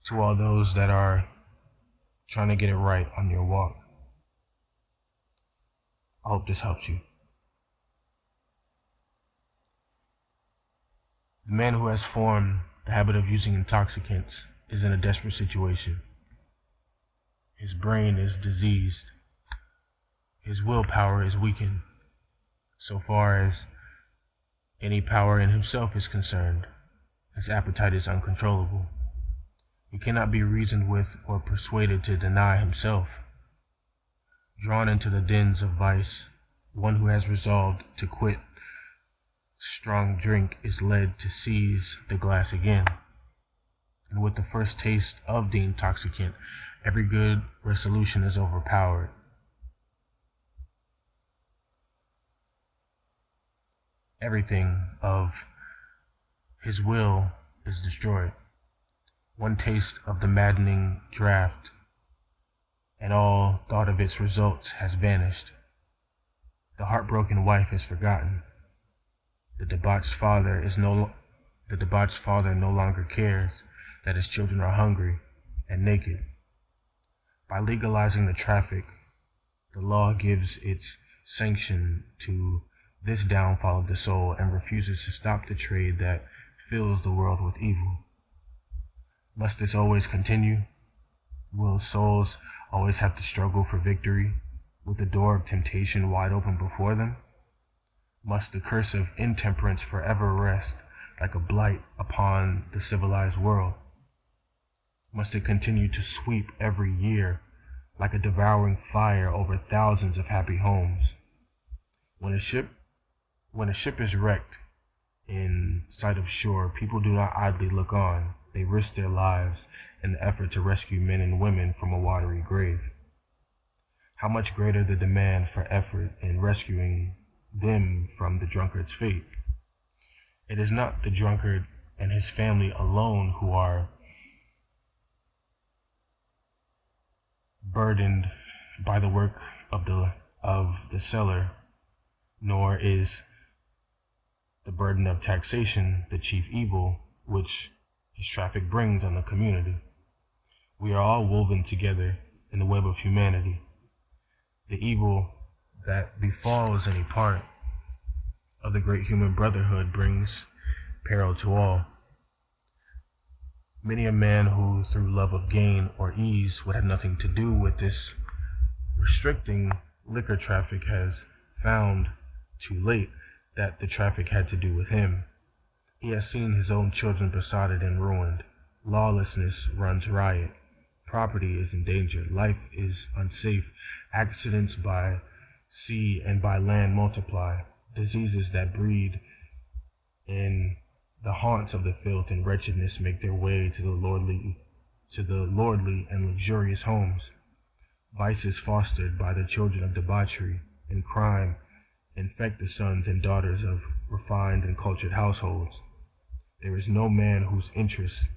to all those that are trying to get it right on your walk. I hope this helps you. The man who has formed the habit of using intoxicants is in a desperate situation. His brain is diseased. His willpower is weakened. So far as any power in himself is concerned, his appetite is uncontrollable. He cannot be reasoned with or persuaded to deny himself. Drawn into the dens of vice, one who has resolved to quit strong drink is led to seize the glass again. And with the first taste of the intoxicant, every good resolution is overpowered. Everything of his will is destroyed. One taste of the maddening draught, and all thought of its results has vanished. The heartbroken wife is forgotten. The debauched father no longer cares that his children are hungry and naked. By legalizing the traffic, the law gives its sanction to this downfall of the soul and refuses to stop the trade that fills the world with evil. Must this always continue? Will souls always have to struggle for victory, with the door of temptation wide open before them? Must the curse of intemperance forever rest like a blight upon the civilized world? Must it continue to sweep every year like a devouring fire over thousands of happy homes? When a ship is wrecked in sight of shore, people do not idly look on. They risk their lives in the effort to rescue men and women from a watery grave. How much greater the demand for effort in rescuing them from the drunkard's fate? It is not the drunkard and his family alone who are burdened by the work of the seller, nor is the burden of taxation the chief evil which his traffic brings on the community. We are all woven together in the web of humanity. The evil that befalls any part of the great human brotherhood brings peril to all. Many a man who, through love of gain or ease, would have nothing to do with this restricting liquor traffic has found too late that the traffic had to do with him. He has seen his own children besotted and ruined. Lawlessness runs riot. Property is endangered. Life is unsafe. Accidents by sea and by land multiply. Diseases that breed in the haunts of the filth and wretchedness make their way to the lordly and luxurious homes. Vice is fostered by the children of debauchery, and crime infect the sons and daughters of refined and cultured households. There is no man whose interest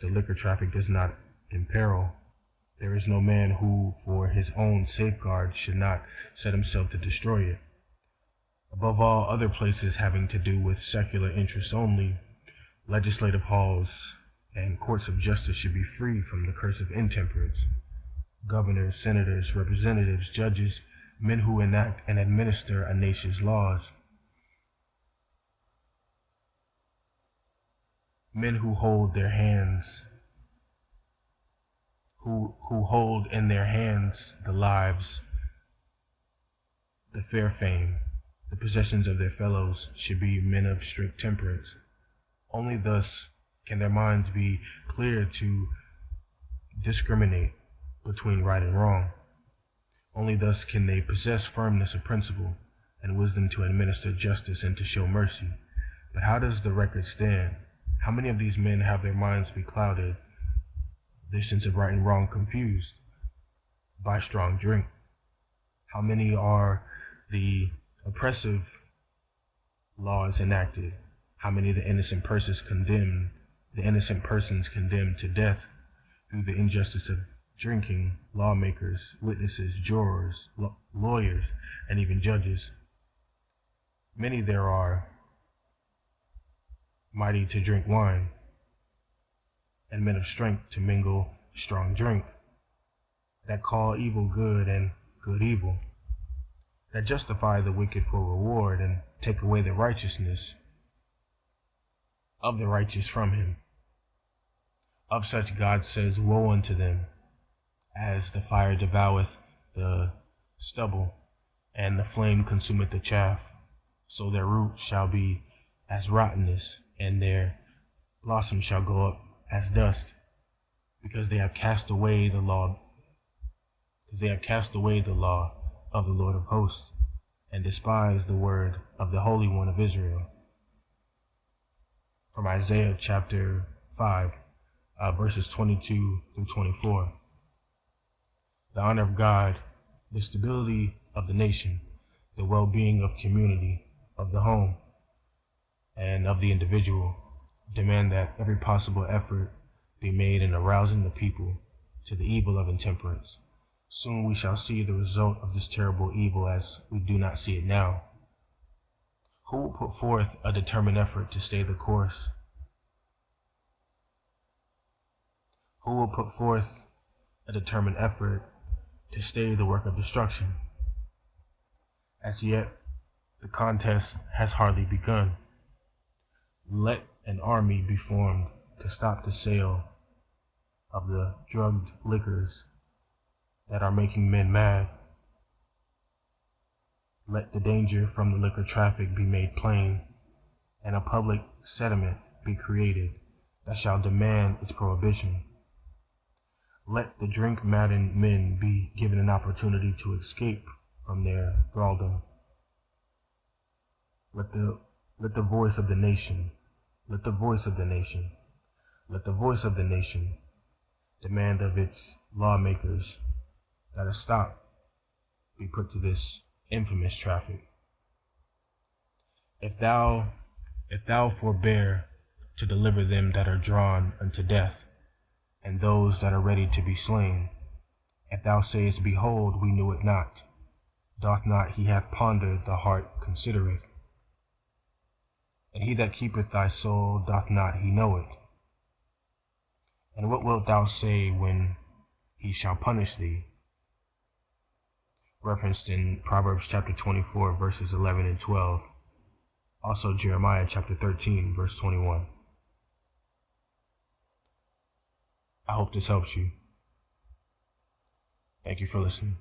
the liquor traffic does not imperil. There is no man who, for his own safeguard, should not set himself to destroy it. Above all other places having to do with secular interests only, legislative halls and courts of justice should be free from the curse of intemperance. Governors, senators, representatives, judges, men who enact and administer a nation's laws, men who hold in their hands the lives, the fair fame, the possessions of their fellows, should be men of strict temperance. Only thus can their minds be clear to discriminate between right and wrong. Only thus can they possess firmness of principle and wisdom to administer justice and to show mercy. But how does the record stand? How many of these men have their minds beclouded, their sense of right and wrong confused by strong drink? How many are the oppressive laws enacted? How many of the innocent persons condemned to death through the injustice of drinking? Lawmakers, witnesses, jurors, lawyers, and even judges. Many there are mighty to drink wine, and men of strength to mingle strong drink, that call evil good and good evil, that justify the wicked for reward and take away the righteousness of the righteous from him. Of such God says, woe unto them, as the fire devoureth the stubble, and the flame consumeth the chaff, so their root shall be as rottenness, and their blossom shall go up as dust, because they have cast away the law, of the Lord of hosts, and despised the word of the Holy One of Israel. From Isaiah chapter 5, verses 22 through 24. The honor of God, the stability of the nation, the well-being of community, of the home, and of the individual demand that every possible effort be made in arousing the people to the evil of intemperance. Soon we shall see the result of this terrible evil as we do not see it now. Who will put forth a determined effort to stay the course? Who will put forth a determined effort to stay the work of destruction? As yet, the contest has hardly begun. Let an army be formed to stop the sale of the drugged liquors that are making men mad. Let the danger from the liquor traffic be made plain, and a public sentiment be created that shall demand its prohibition. Let the drink-maddened men be given an opportunity to escape from their thraldom. Let the voice of the nation demand of its lawmakers that a stop be put to this infamous traffic. If thou forbear to deliver them that are drawn unto death, and those that are ready to be slain, if thou sayest, behold, we knew it not, doth not he hath pondered, the heart considereth, and he that keepeth thy soul, doth not he know it? And what wilt thou say when he shall punish thee? Referenced in Proverbs chapter 24, verses 11 and 12. Also Jeremiah chapter 13, verse 21. I hope this helps you. Thank you for listening.